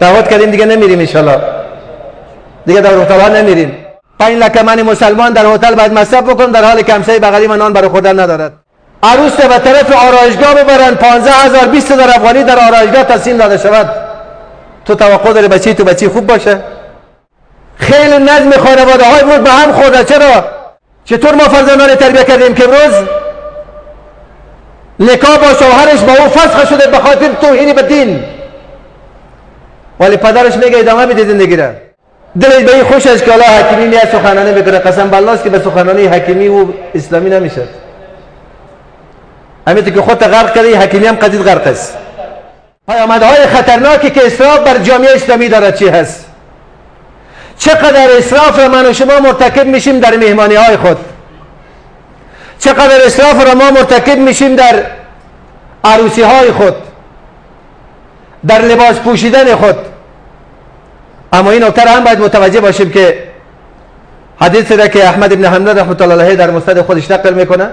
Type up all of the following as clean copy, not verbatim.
تعهد کردیم دیگه نمیریم انشالله، دیگه در هتل نمیریم. 5 لکه من مسلمان در هتل باید مصرف بکنم در حالی که همسایه بغلی من نان برای خوردن ندارد. عروس به طرف آرایشگاه ببرن، 15,000 20,000 افغانی در آرایشگاه تقسیم داده شود. تو توقع داری بچی تو بچی خوب باشه؟ خیلی نظم خانواده های بود به هم خورده. چرا؟ چطور ما فرزندان تربیت کردیم که امروز نکاح با شوهرش با او فسخ شده به خاطر توهین به دین، ولی پدرش میگه ادامه بده زندگی را. دلش به این خوش است که الله حکیمی میاد سخنرانی میکنه. قسم بالله است که به سخنرانی حکیمی و اسلامی نمیشه. همین که خودت غرق کردی، حکیمی هم قدید غرق است. پیامدهای خطرناکی که اسراف بر جامعه اسلامی دارد چی هست؟ چقدر اسراف را من و شما مرتکب میشیم در مهمانی های خود، چقدر اسراف را ما مرتکب میشیم در عروسی های خود، در لباس پوشیدن خود. اما این نکته هم باید متوجه باشیم که حدیثی را که احمد بن حنبل رحمة الله علیه در مسند خودش نقل میکنه،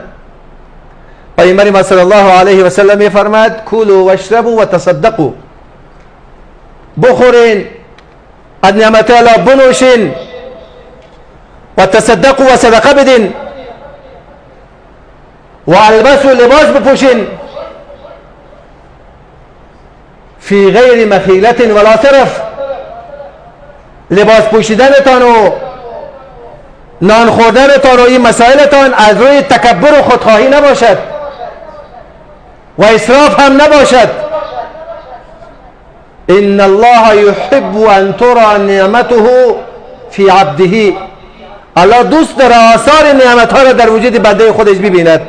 پیامبر ما صلی الله علیه و سلم میفرماید کولوا واشربوا وتصدقوا، بخورین، از نعمت الله بنوشین، و تصدقوا و صدقه بدین، و البسوا لباس بپوشین، فی غیر مخیلت ولا صرف، لباس پوشیدنتان و نان خوردنتان و این مسائلتان از روی تکبر و خودخواهی نباشد و اسراف هم نباشد. ان الله یحب ان ترى نعمته فی عبده، الله دوست داره آثار نعمتها را در وجود بنده خودش ببیند.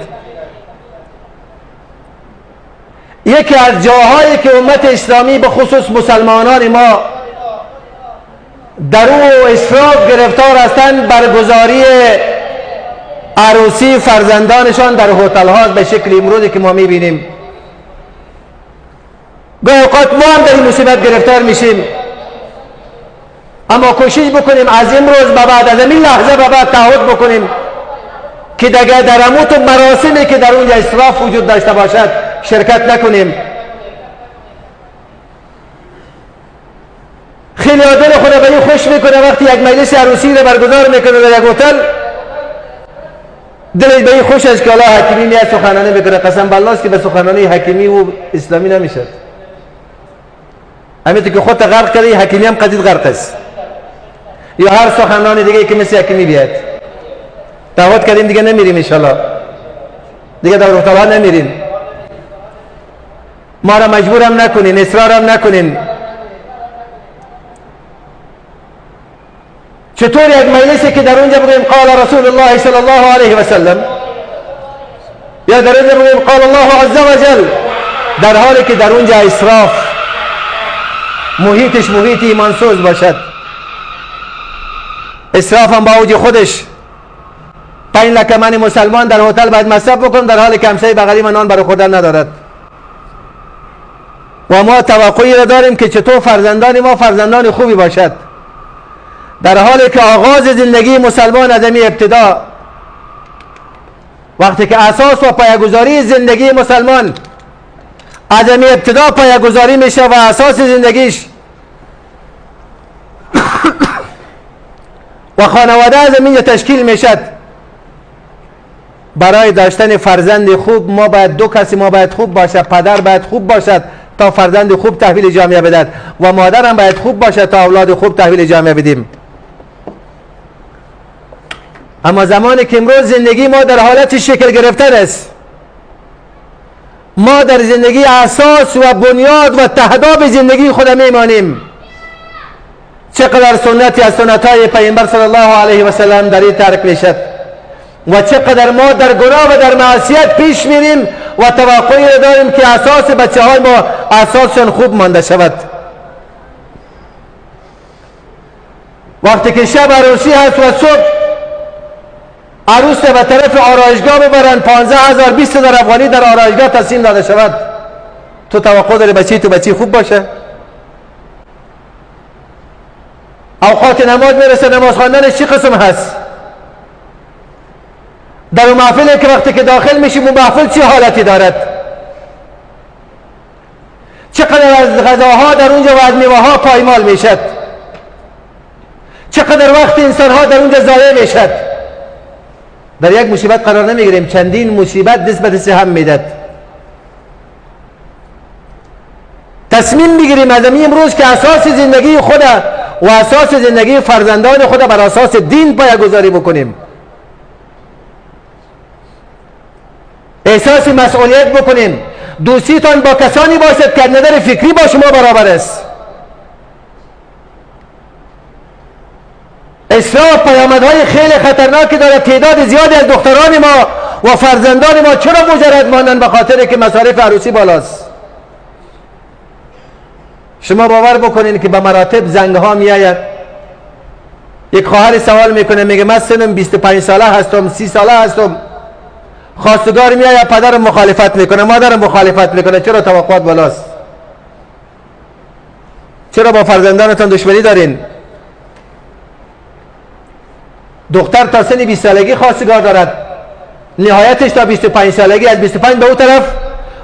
یکی از جاهایی که امت اسلامی به خصوص مسلمانان ما در او اسراف گرفتار هستند، برگزاری عروسی فرزندانشان در هتل ها به شکل امروزی که ما میبینیم. گاهی اوقات ما هم در این مصیبت گرفتار میشیم، اما کوشش بکنیم از امروز به بعد، از این لحظه به بعد تعهد بکنیم که دیگه در اموت مراسمی که در اونجا اسراف وجود داشته باشد شرکت نکنیم. خیلی دل خود به این خوش میکنه وقتی یک مجلس عروسی رو برگزار میکنه در یک هتل، دلش به این خوش است که الله حکیمی میاد سخنرانی میکنه. قسم بالله است که به سخنرانی حکیمی و اسلامی نمیشه. همین که خودت غرق کردی، حکیمی هم قدید غرق است. یا هر سخنرانی دیگه که مثل حکیمی بیاد. تعهد کردیم دیگه نمیریم انشالله، دیگه در هتل نمیریم. ما را مجبورم نکنین، اصرارم نکنین. چطور یک مجلسی که در اونجا بگویم قال رسول الله صلی الله علیه و سلم، یا در اونجا بگویم قال الله عز و جل، در حالی که در اونجا اسراف محیطش محیط ایمانسوز باشد. اسراف هم با اوج خودش، 5 لکه من مسلمان در هتل باید مصرف بکنم در حالی که همسایه بغلی من نان برای خوردن ندارد. و ما توقعی را داریم که چطور فرزندان ما فرزندان خوبی باشد، در حالی که آغاز زندگی مسلمان از این ابتدا، وقتی که اساس و پایه‌گذاری زندگی مسلمان از این ابتدا پایه‌گذاری میشه و اساس زندگیش و خانواده از این تشکیل میشد. برای داشتن فرزند خوب ما باید دو کسی ما باید خوب باشه، پدر باید خوب باشد تا فرزند خوب تحویل جامعه بدهد و مادر هم باید خوب باشه تا اولاد خوب تحویل جامعه بدیم. اما زمانی که امروز زندگی ما در حالت شکل گرفتن است، ما در زندگی اساس و بنیاد و تهداب زندگی خود میمانیم. چقدر سنتی از سنتهای پیامبر صلی الله علیه و سلم در این ترک میشد و چقدر ما در گناه و در معصیت پیش میریم و توقعی داریم که اساس بچه های ما اساسشان خوب مانده شود. وقتی که شب عروسی هست و صبح عروس به طرف آرایشگاه ببرن، 15,000 20,000 افغانی در آرایشگاه تقسیم داده شود. تو توقع داری بچی تو بچی خوب باشه؟ اوقات نماز میرسه، نماز خواندنش چی قسم هست؟ در اون محفلی که وقتی که داخل میشیم اون محفل چه حالتی دارد؟ چقدر از غذاها در اونجا و از میوه‌ها پایمال میشد، چقدر وقت انسانها در اونجا ضایع میشد. در یک مصیبت قرار نمیگیریم، چندین مصیبت دست به دست هم میداد. تصمیم میگیریم از امروز که اساس زندگی خود و اساس زندگی فرزندان خود بر اساس دین پایه‌گذاری بکنیم، احساس مسئولیت بکنیم. دوستیتان با کسانی باشد که نظر فکری با شما برابر است. اسراف پیامدهای خیلی خطرناکی دارد. تعداد زیادی از دختران ما و فرزندان ما چرا مجرد ماندن؟ به خاطر که مصارف عروسی بالاست. شما باور بکنین که به مراتب زنگ ها می آید. یک خواهر سوال میکنه، میگه من سنم 25 ساله هستم، 30 ساله هستم. خواستگار می آید، پدرم مخالفت میکنه، مادرم مخالفت میکنه. چرا توقعات بالاست؟ چرا با فرزندانتان دشمنی دارین؟ دختر تا سن 20 سالگی خواستگار دارد، نهایتش تا 25 سالگی. از 25 به اون طرف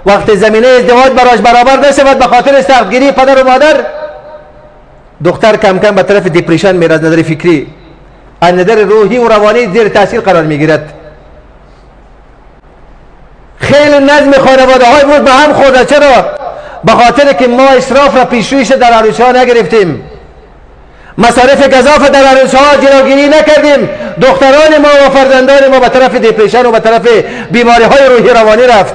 وقت زمینه ازدواج براش برابر نشود به خاطر سختگیری پدر و مادر، دختر کم کم به طرف دیپریشن میره، از نظر فکری، از نظر روحی و روانی زیر تاثیر قرار میگیرد. خیلی نظم خانواده های بود به هم خورده. چرا؟ به خاطر که ما اسراف را پیشرویش در عروسی ها نگرفتیم، مصارف گزاف در عروسی ها جلوگیری نکردیم. دختران ما و فرزندان ما به طرف دیپریشن و به طرف بیماری های روحی روانی رفت.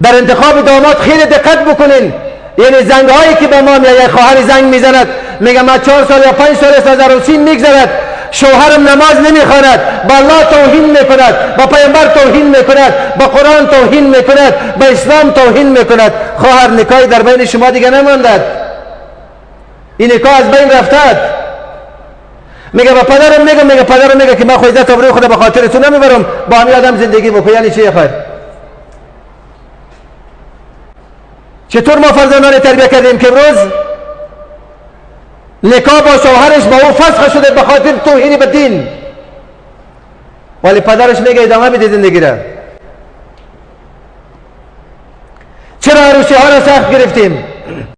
در انتخاب داماد خیلی دقت بکنین. یعنی زنگ هایی که به ما میاد، خواهر زنگ میزند میگه من 4 سال یا 5 سال است از عروسی میگذرد، شوهرم نماز نمیخواند، به الله توهین میکند، به پیامبر توهین میکند، به قرآن توهین میکند، به اسلام توهین میکند. خواهر نکاحی در بین شما دیگه نماندد، این نکاح از بین رفتد. میگه به پدرم میگه پدرم میگه که من خود عزت آبروی خود به خاطر تو نمیبرم، با همین آدم زندگی بکن. یعنی چی خیر؟ چطور ما فرزندان تربیت کردیم که امروز نکاح با شوهرش با او فسخ شده به خاطر توهین به دین، ولی پدرش میگه ادامه بده زندگی را. چرا عروسی ها را سخت گرفتیم؟